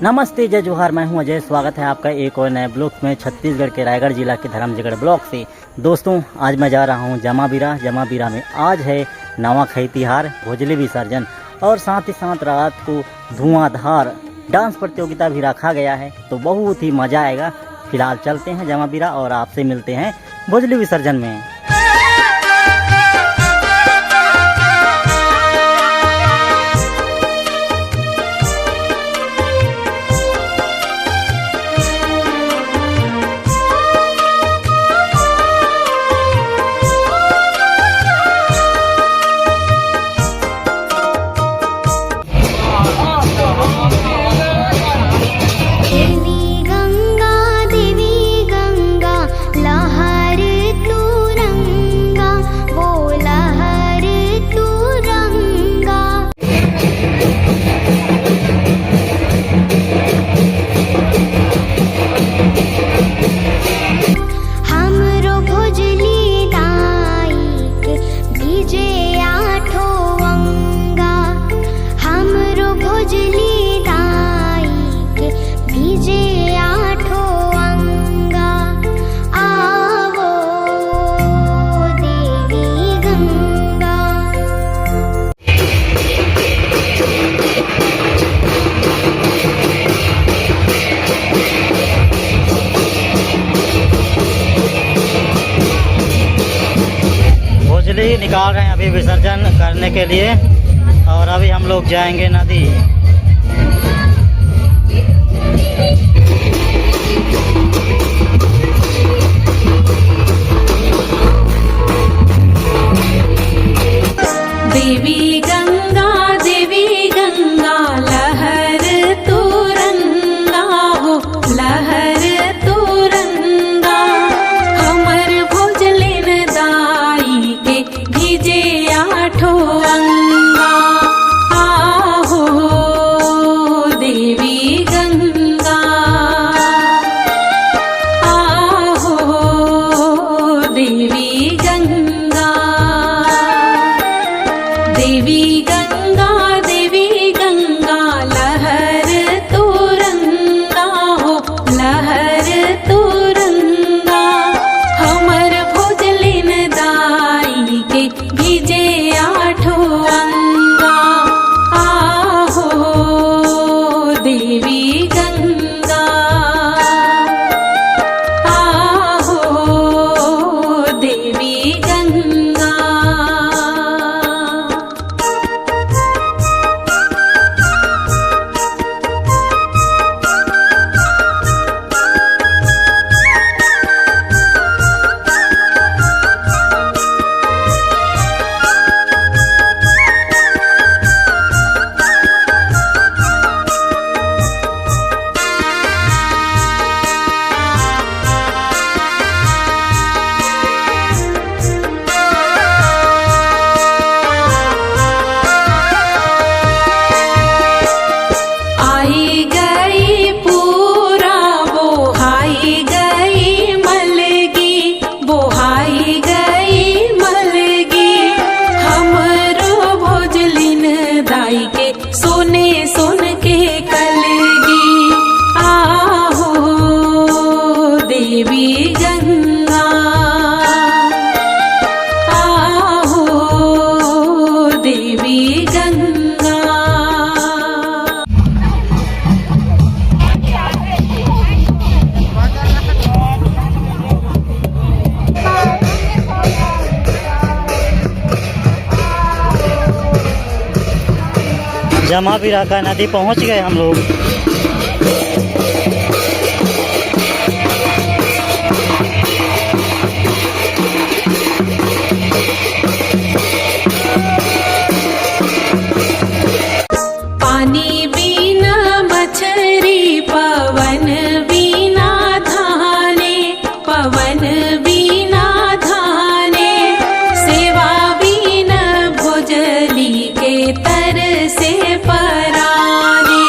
नमस्ते जय जोहार, मैं हूं अजय। स्वागत है आपका एक और नए ब्लॉग में छत्तीसगढ़ के रायगढ़ जिला के धर्मजयगढ़ ब्लॉक से। दोस्तों, आज मैं जा रहा हूं जमाबीरा में। आज है नवाखाई तिहार, भोजली विसर्जन और साथ ही साथ रात को धुआंधार डांस प्रतियोगिता भी रखा गया है, तो बहुत ही मज़ा आएगा। फिलहाल चलते हैं जमाबीरा और आपसे मिलते हैं भोजली विसर्जन में। निकाल रहे हैं अभी विसर्जन करने के लिए, और अभी हम लोग जाएंगे नदी। देवी गंगा लहर तुरंगा हो, लहर तुरंगा हमर भोजलिन दाई के भीजे आठो अंगा। आहो देवी गंगा, आहो देवी गंगा। देवी गंगा लहर तुरंगा हो, लहर तुरंगा हमर भोजलिन दाई के भीजे आठो अंगा। आहो देवी गंगा, आहो देवी गंगा। देवी गंगा, आहो देवी गंगा। जमाबीरा का नदी पहुंच गए हम लोग। पानी बिना मछरी, पवन बिना धाने, पवन बिना धाने, सेवा बिना भोजली के तर से पराने।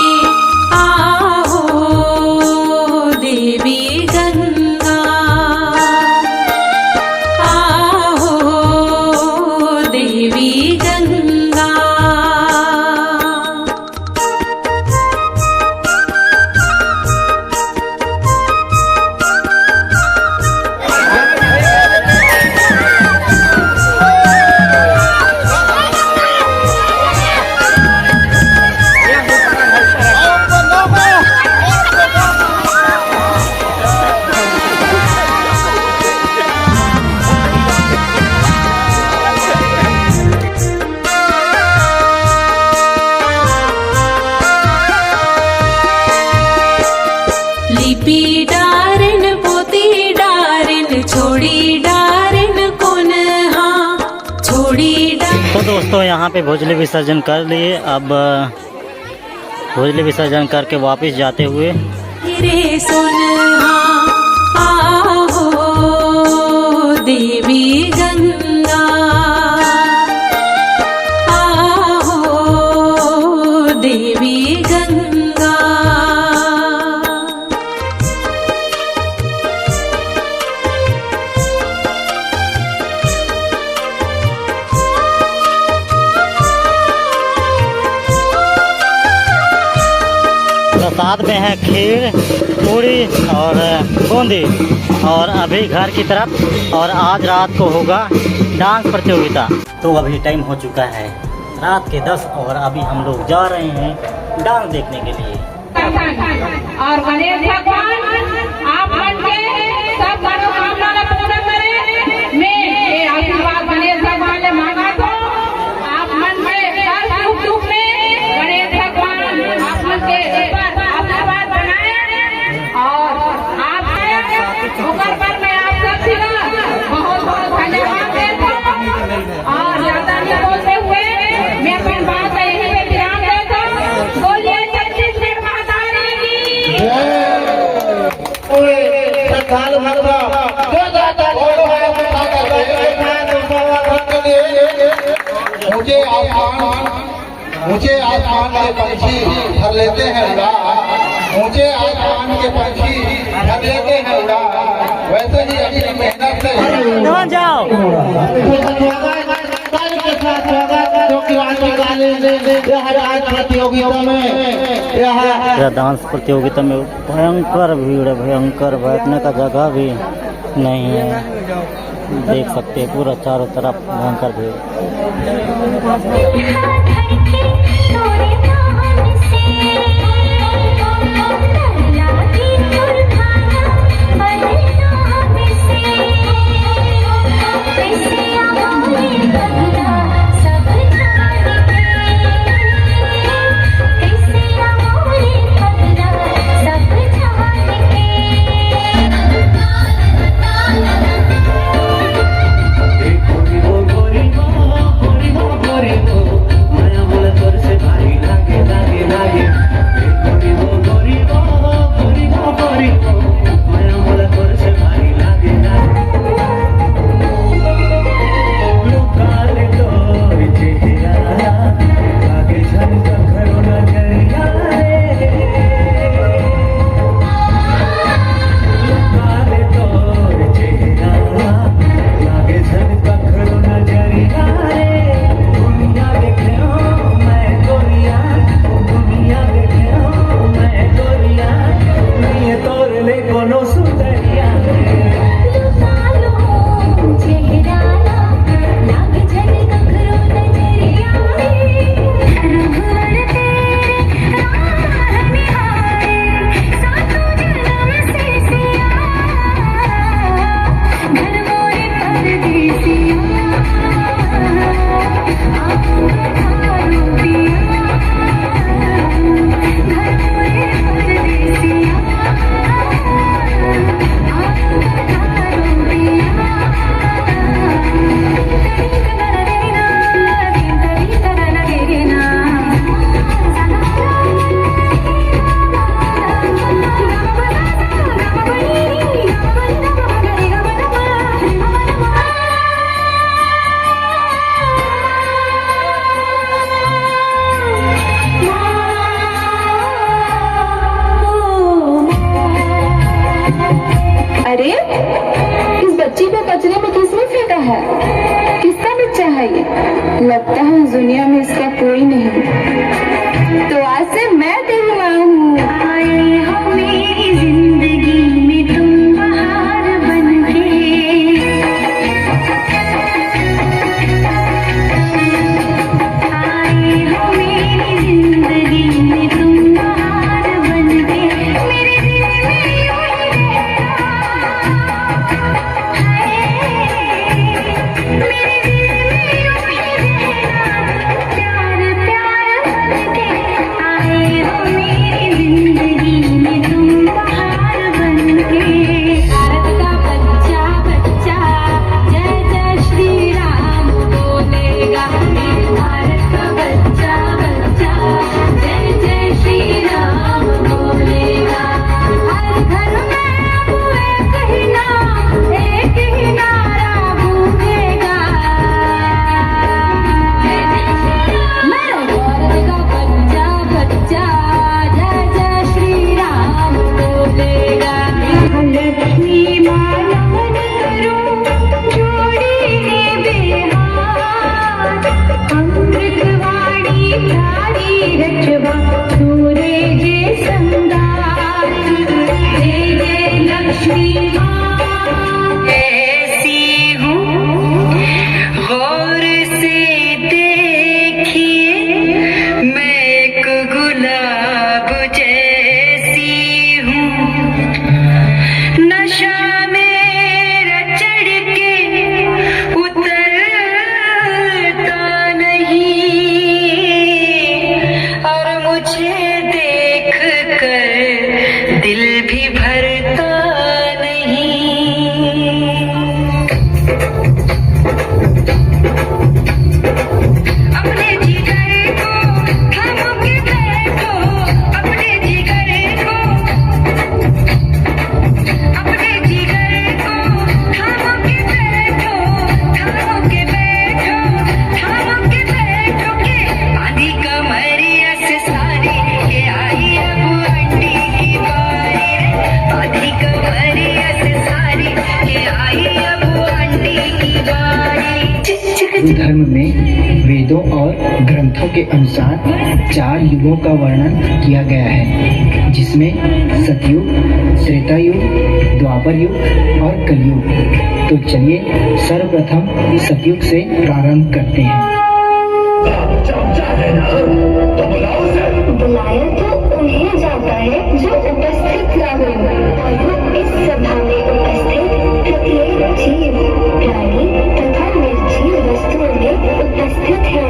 तो दोस्तों यहाँ पे भोजली विसर्जन कर लिए। अब भोजली विसर्जन करके वापस जाते हुए रे सोनहा आहो देवी गंगा आहो देवी गंगा प्रसाद में है खीर, पूरी और बूंदी। और अभी घर की तरफ, और आज रात को होगा डांस प्रतियोगिता। तो अभी टाइम हो चुका है रात के 10 और अभी हम लोग जा रहे हैं डांस देखने के लिए। और गणेश भगवान आप मन के सब मनोकामना पूर्ण करें। मैं ये आशीर्वाद गणेश भगवान ने मांगा तो आप मन में हर सुख दुख में गणेश भगवान आप मन के ऊपर आशीर्वाद बनाए। और आप ऊपर पर मैं आप सबसे बहुत बहुत धन्यवाद देता हूँ। और ज्यादा नहीं बोलते हुए मैं अपनी बात यहीं पे विराम देता हूँ। बोलिए छत्तीसगढ़ माता रानी की। मुझे आसमान के पंछी भर लेते हैं उड़ा, मुझे आसमान के पंछी भर लेते हैं उड़ा। वैसे ही अपनी मेहनत से जाओ प्रतियोगिता में डांस प्रतियोगिता में भयंकर भीड़ है, भयंकर बैठने का जगह भी नहीं है। देख सकते हैं पूरा चारों तरफ भयंकर भीड़। अरे इस बच्ची को कचरे में किसने फेंका है? किसका बच्चा है ये? लगता है इस दुनिया में इसका कोई नहीं। तो आज से मैं तेरी माँ हूँ। आए हो मेरी जिंदगी में तुम बहार बनके, आए हो मेरी जिंदगी में तुम बहार बनके। मेरे दिल में यूं ही मेरे दिल में यूं ही रहना, प्यार प्यार हिंदू धर्म में वेदों और ग्रंथों के अनुसार 4 युगों का वर्णन किया गया है, जिसमें सतयुग, त्रेता युग, द्वापर युग और कलयुग। तो चलिए सर्वप्रथम सतयुग से प्रारंभ करते हैं। बुलाया तो उन्हें जाता है जो उपस्थित ना हो, और इस सभा में उपस्थित प्रत्येक जीव, प्राणी तथा निर्जीव वस्तुओं में उपस्थित है।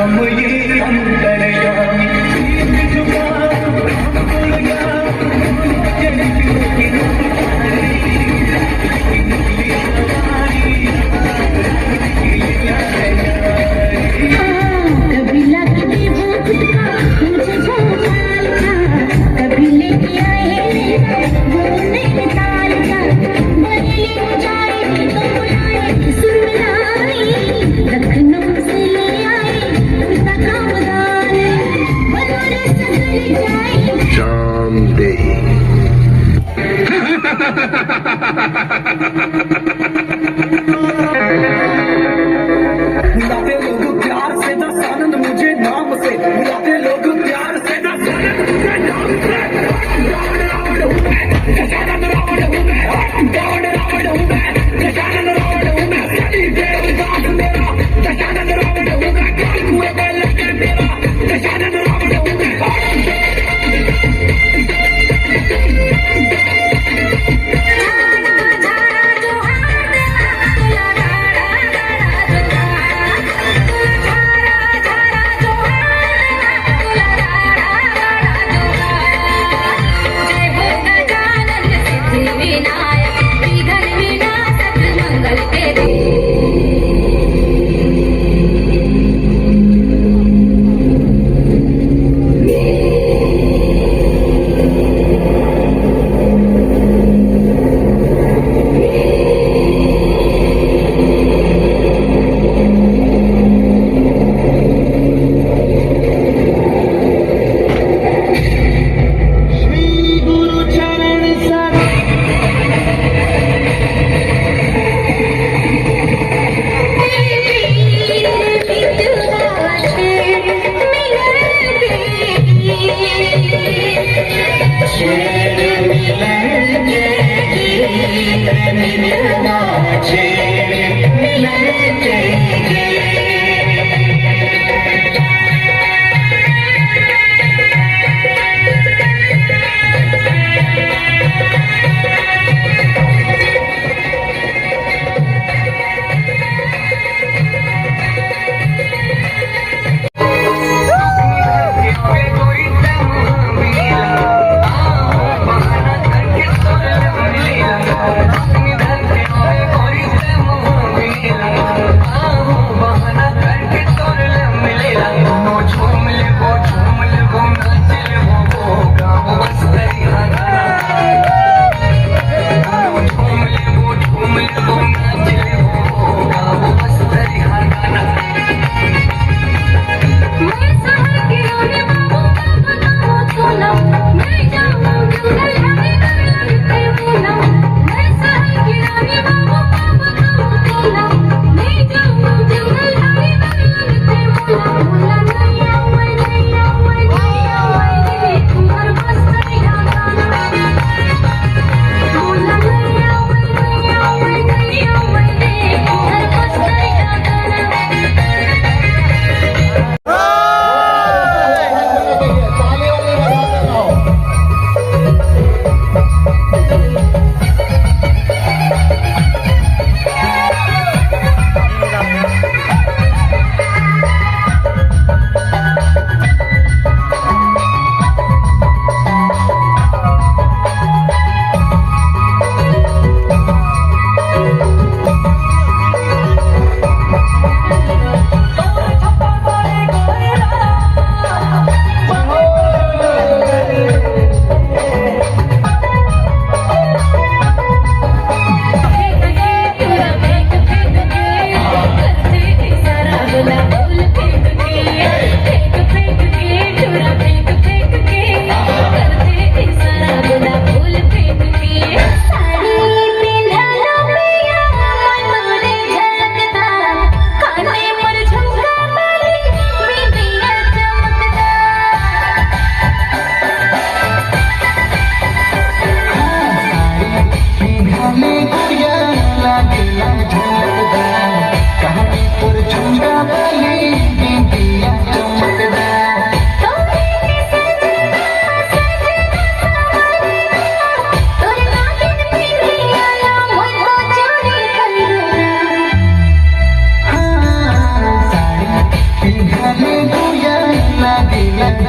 हम ये अंतर्यामी झुका बोल गया कभी लगती वो खुद का मुझे भोपाल का, कभी लेके आए वो नैनीताल का, बरेली जाए तो बुलाए सुरलाई, लखनऊ से ले आए उनका कामदान, बनारस चले जाए शाम दे बुलाते लोग प्यार से दस आनंद मुझे नाम से, बुलाते लोग प्यार से दस आनंद मुझे नाम से। रावण हूँ मैं, गजानन रावण हूँ मैं, रावण हूँ मैं, गजानन रावण हूँ मैं, सती देवदास मेरा, गजानन रावण हूँ मैं, काल कुएं में लगे मेरा, गजानन रावण हूँ मैं।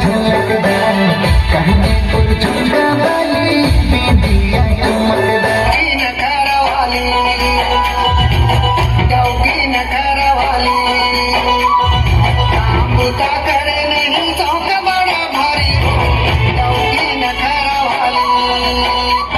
झलकदार कहने को झुमका वाली बिंदिया चमकदार नखरा वाली डौकी नखरा वाली काम बुता करे नहीं चौक बड़ा भारी डौकी नखरा वाली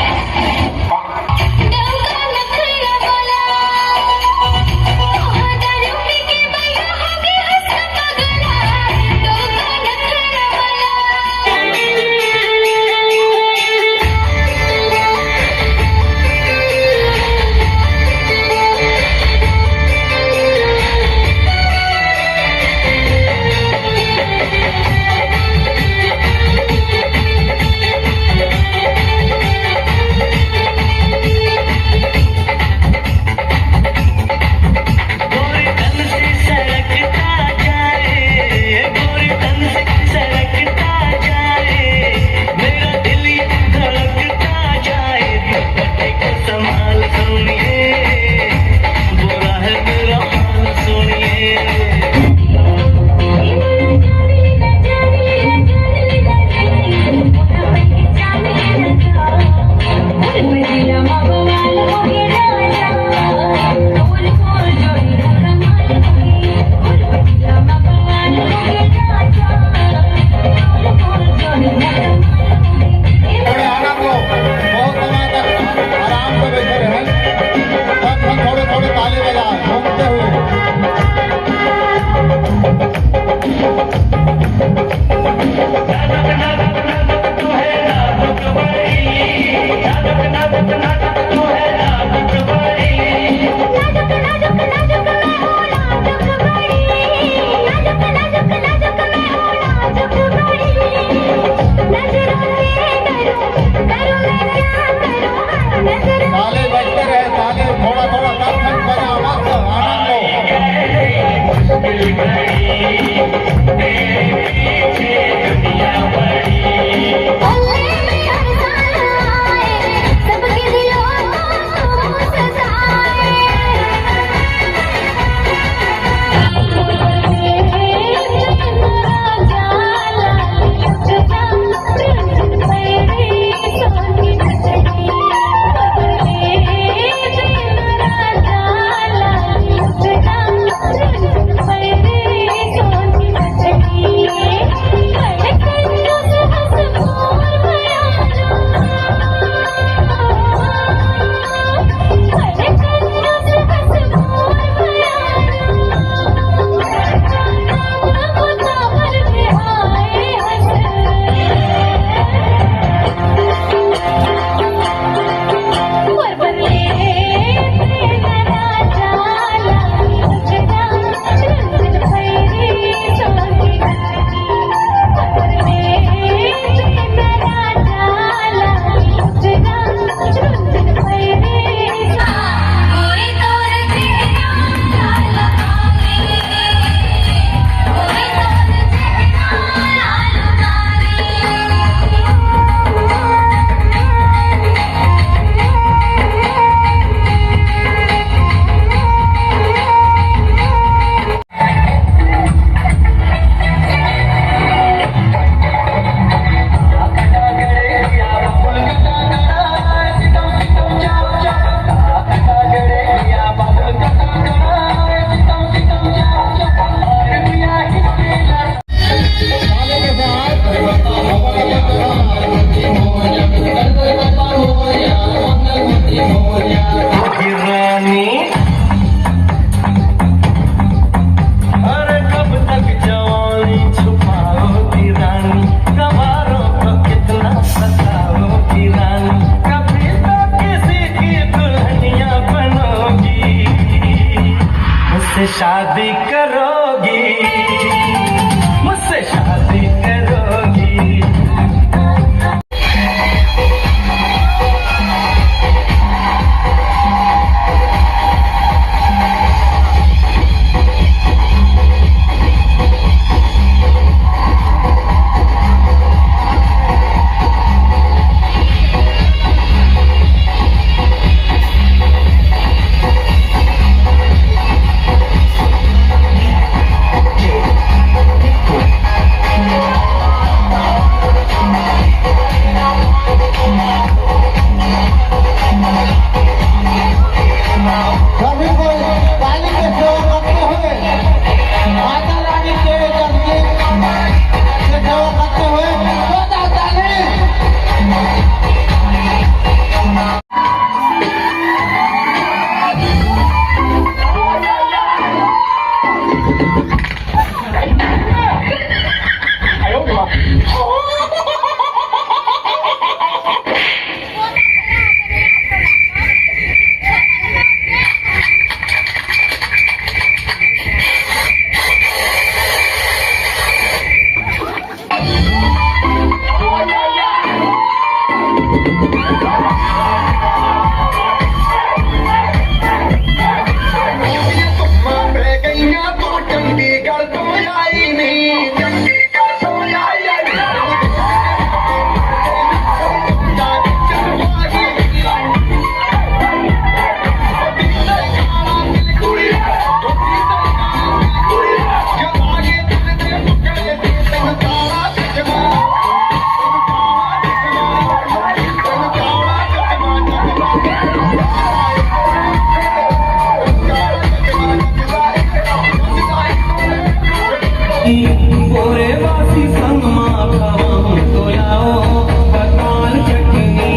पोरे वासी संग मां खावां तो लाओ पताल चटनी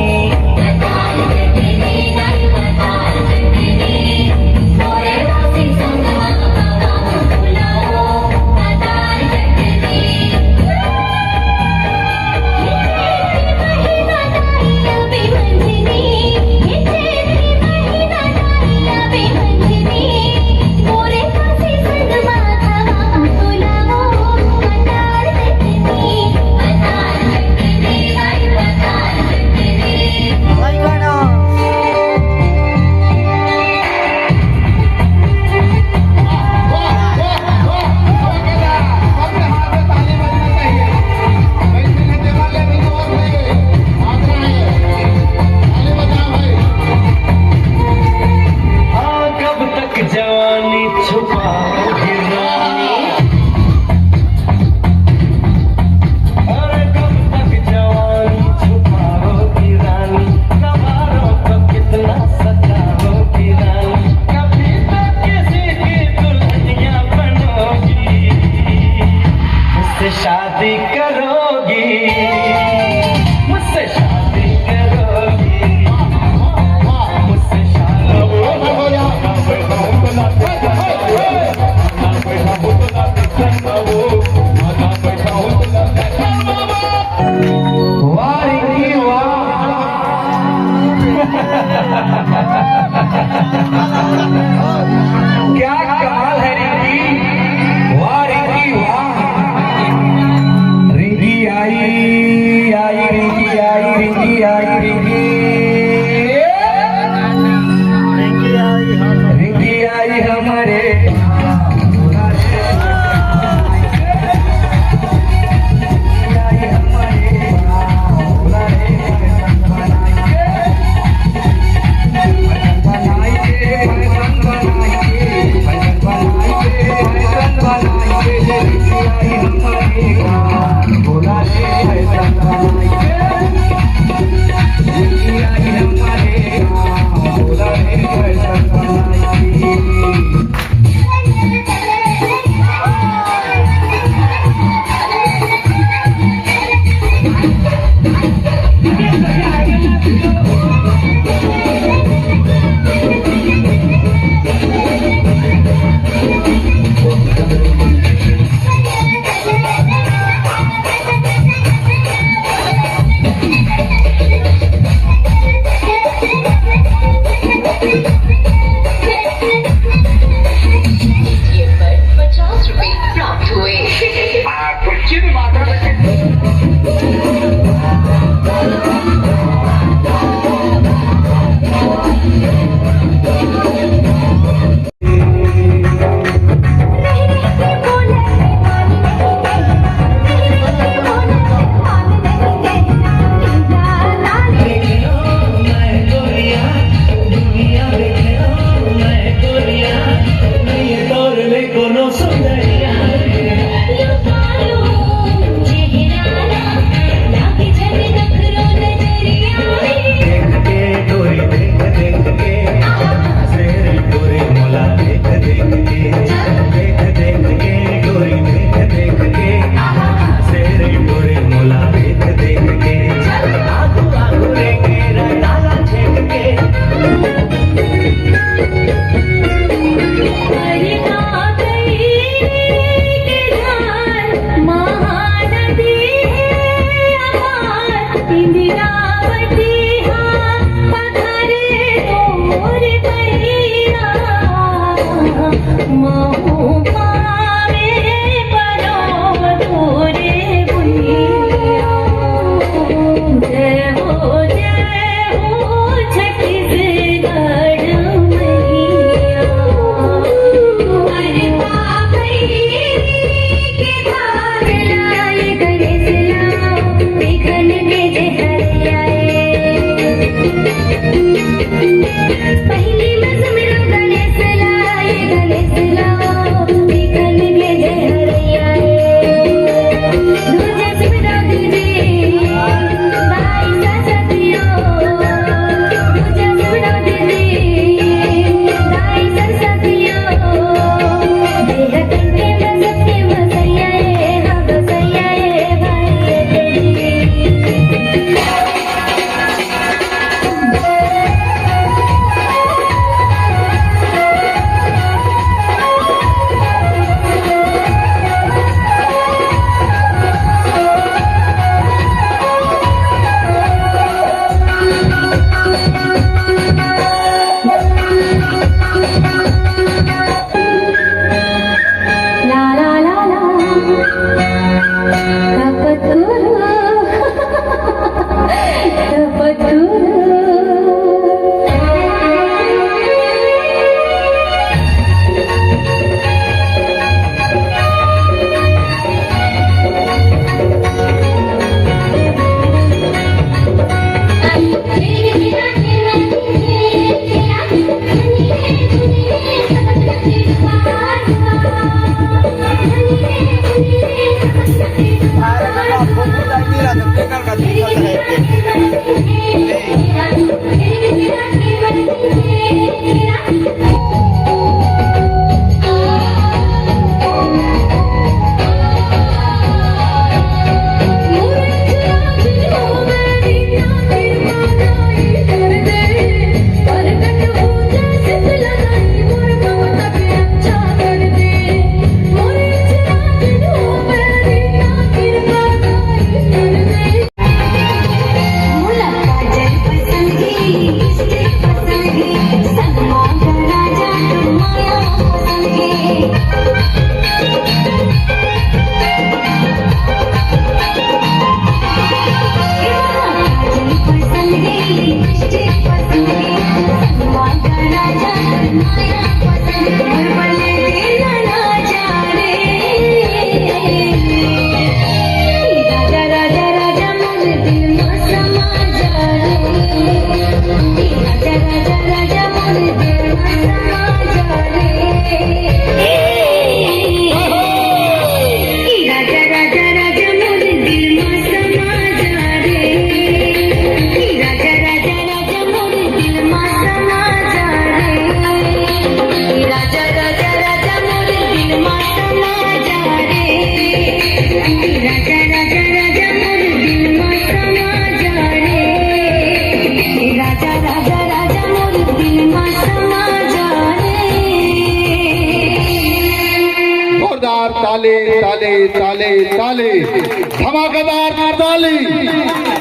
शादी करोगी मुझसे शादी करोगी मुझसे वारी क्या कमाल है रिंकी वाह रिंकी वाह रिंकी आई रिंकी आई रिंकी आई रिंकी रिंकी आई हमारे ताले ताले ताले ताले, धमाकेदार ताली।